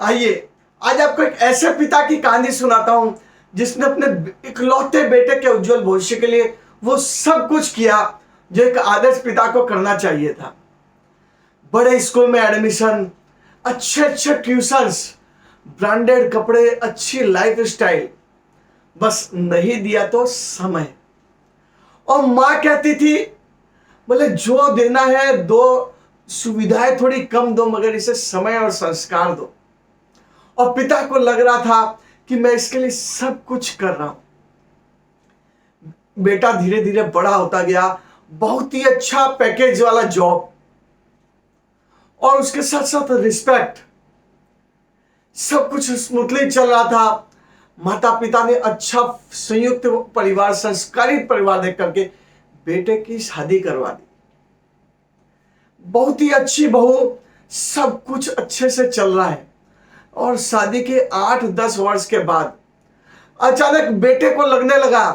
आइए आज आपको एक ऐसे पिता की कहानी सुनाता हूं जिसने अपने इकलौते बेटे के उज्जवल भविष्य के लिए वो सब कुछ किया जो एक आदर्श पिता को करना चाहिए था। बड़े स्कूल में एडमिशन, अच्छे अच्छे ट्यूशंस, ब्रांडेड कपड़े, अच्छी लाइफ स्टाइल, बस नहीं दिया तो समय। और मां कहती थी बोले जो देना है दो, सुविधाएं थोड़ी कम दो, मगर इसे समय और संस्कार दो। और पिता को लग रहा था कि मैं इसके लिए सब कुछ कर रहा हूं। बेटा धीरे धीरे बड़ा होता गया, बहुत ही अच्छा पैकेज वाला जॉब और उसके साथ साथ रिस्पेक्ट, सब कुछ स्मूथली चल रहा था। माता पिता ने अच्छा संयुक्त परिवार, संस्कारित परिवार देख करके बेटे की शादी करवा दी। बहुत ही अच्छी बहू, सब कुछ अच्छे से चल रहा है। और शादी के 8-10 वर्ष के बाद अचानक बेटे को लगने लगा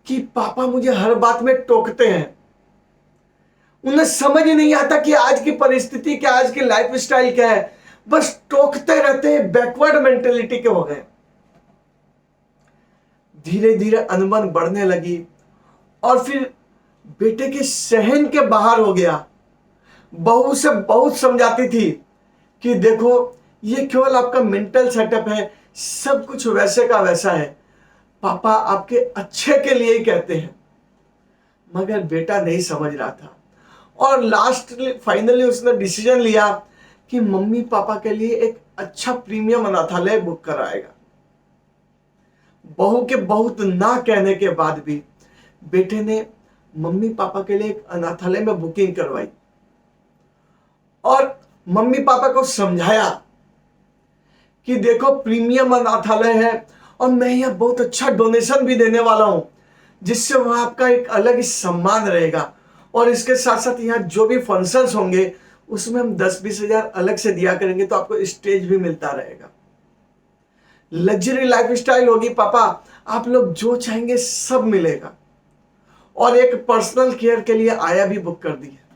कि पापा मुझे हर बात में टोकते हैं। उन्हें समझ ही नहीं आता कि आज की परिस्थिति क्या, आज की लाइफ स्टाइल क्या है, बस टोकते रहते हैं, बैकवर्ड मेंटेलिटी के हो गए। धीरे धीरे अनबन बढ़ने लगी और फिर बेटे के सहन के बाहर हो गया। बहू से बहुत समझाती थी कि देखो ये केवल आपका मेंटल सेटअप है, सब कुछ वैसे का वैसा है, पापा आपके अच्छे के लिए ही कहते हैं। मगर बेटा नहीं समझ रहा था और फाइनली उसने डिसीजन लिया कि मम्मी पापा के लिए एक अच्छा प्रीमियम अनाथालय बुक कराएगा। बहू के बहुत ना कहने के बाद भी बेटे ने मम्मी पापा के लिए एक अनाथालय में बुकिंग करवाई और मम्मी पापा को समझाया कि देखो प्रीमियम अनाथालय है और मैं यहाँ बहुत अच्छा डोनेशन भी देने वाला हूं, जिससे वहां आपका एक अलग ही सम्मान रहेगा। और इसके साथ साथ यहाँ जो भी फंक्शंस होंगे उसमें हम 10-20 हजार अलग से दिया करेंगे, तो आपको स्टेज भी मिलता रहेगा। लग्जरी लाइफ स्टाइल होगी पापा, आप लोग जो चाहेंगे सब मिलेगा। और एक पर्सनल केयर के लिए आया भी बुक कर दी है।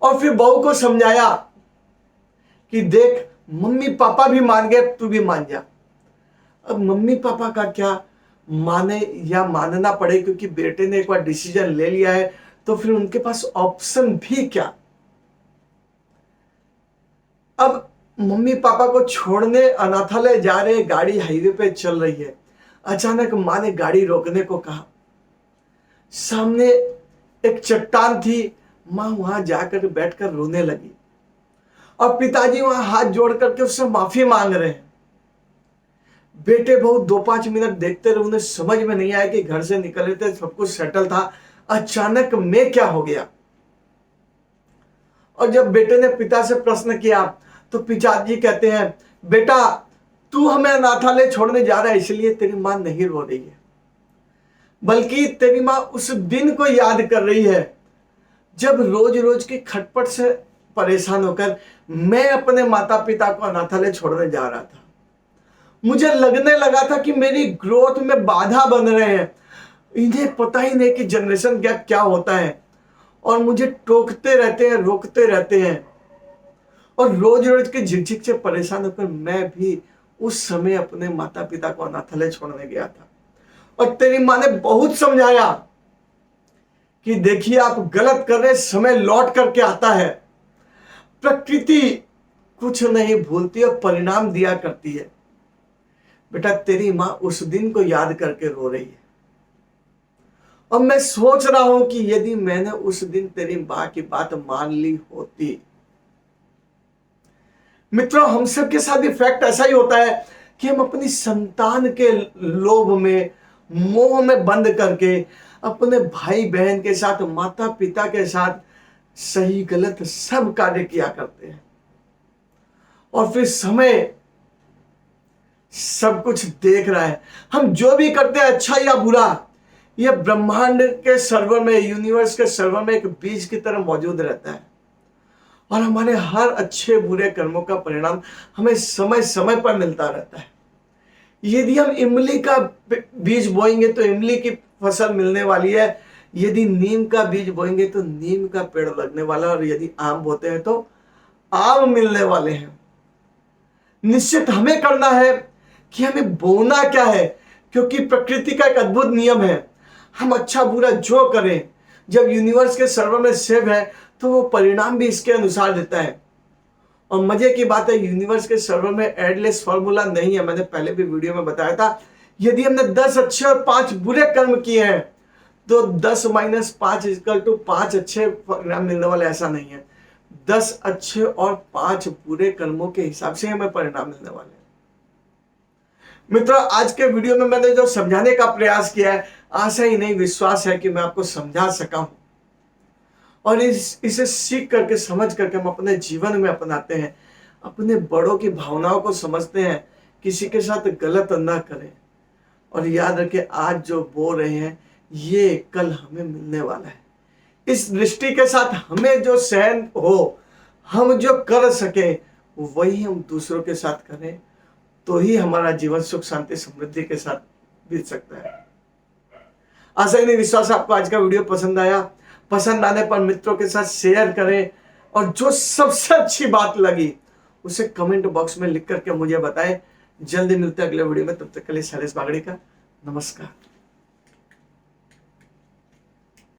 और फिर बहू को समझाया कि देख मम्मी पापा भी मान गए, तू भी मान जा। अब मम्मी पापा का क्या माने या मानना पड़े, क्योंकि बेटे ने एक बार डिसीजन ले लिया है तो फिर उनके पास ऑप्शन भी क्या। अब मम्मी पापा को छोड़ने अनाथालय जा रहे, गाड़ी हाईवे पे चल रही है। अचानक मां ने गाड़ी रोकने को कहा। सामने एक चट्टान थी, मां वहां जाकर बैठकर रोने लगी और पिताजी वहां हाथ जोड़ करके उससे माफी मांग रहे हैं। बेटे बहुत 2-5 मिनट देखते रहे, उन्हें समझ में नहीं आया कि घर से निकल रहे थे, सब कुछ सेटल था, अचानक में क्या हो गया। और जब बेटे ने पिता से प्रश्न किया तो पिताजी कहते हैं, बेटा तू हमें अनाथालय छोड़ने जा रहा है इसलिए तेरी मां नहीं रो रही है, बल्कि तेरी मां उस दिन को याद कर रही है जब रोज रोज की खटपट से परेशान होकर मैं अपने माता पिता को अनाथालय छोड़ने जा रहा था। मुझे लगने लगा था कि मेरी ग्रोथ में बाधा बन रहे हैं, इन्हें पता ही नहीं कि जनरेशन गैप क्या होता है, और मुझे टोकते रहते हैं, रोकते रहते हैं। और रोज रोज के झिकझिक से परेशान होकर मैं भी उस समय अपने माता पिता को अनाथालय छोड़ने गया था। और तेरी मां ने बहुत समझाया कि देखिए आप गलत कर रहे, समय लौट करके आता है, प्रकृति कुछ नहीं भूलती और परिणाम दिया करती है। बेटा तेरी मां उस दिन को याद करके रो रही है और मैं सोच रहा हूं कि यदि मैंने उस दिन तेरी मां की बात मान ली होती। मित्रों, हम सब के साथ भी फैक्ट ऐसा ही होता है कि हम अपनी संतान के लोभ में, मोह में बंद करके अपने भाई बहन के साथ, माता पिता के साथ सही गलत सब कार्य किया करते हैं। और फिर समय सब कुछ देख रहा है, हम जो भी करते हैं अच्छा या बुरा, यह ब्रह्मांड के सर्वर में, यूनिवर्स के सर्वर में एक बीज की तरह मौजूद रहता है। और हमारे हर अच्छे बुरे कर्मों का परिणाम हमें समय समय पर मिलता रहता है। यदि हम इमली का बीज बोएंगे तो इमली की फसल मिलने वाली है, यदि नीम का बीज बोएंगे तो नीम का पेड़ लगने वाला है, और यदि आम बोते हैं तो आम मिलने वाले हैं। निश्चित हमें करना है कि हमें बोना क्या है, क्योंकि प्रकृति का एक अद्भुत नियम है, हम अच्छा बुरा जो करें, जब यूनिवर्स के सर्वर में सेव है तो वो परिणाम भी इसके अनुसार देता है। और मजे की बात है, यूनिवर्स के सर्वर में एडलेस फॉर्मूला नहीं है। मैंने पहले भी वीडियो में बताया था, यदि हमने 10 अच्छे और 5 बुरे कर्म किए हैं तो 10 - 5 = 5 अच्छे परिणाम मिलने वाले, ऐसा नहीं है। 10 अच्छे और 5 बुरे कर्मों के हिसाब से हमें परिणाम मिलने वाले हैं। मित्रों, आज के वीडियो में मैंने जो समझाने का प्रयास किया है, आशा ही नहीं विश्वास है कि मैं आपको समझा सका हूं, और इसे सीख करके समझ करके हम अपने जीवन में अपनाते हैं, अपने बड़ों की भावनाओं को समझते हैं, किसी के साथ गलत ना करें। और याद रखें, आज जो बोल रहे हैं ये कल हमें मिलने वाला है। इस दृष्टि के साथ हमें जो सहन हो, हम जो कर सके वही हम दूसरों के साथ करें, तो ही हमारा जीवन सुख शांति समृद्धि के साथ बीत सकता है। आशा ही नहीं विश्वास आपको आज का वीडियो पसंद आया। पसंद आने पर मित्रों के साथ शेयर करें, और जो सबसे अच्छी बात लगी उसे कमेंट बॉक्स में लिख करके मुझे बताएं। जल्दी मिलते हैं अगले वीडियो में, तब तक के लिए शैलेश बागड़ी का नमस्कार।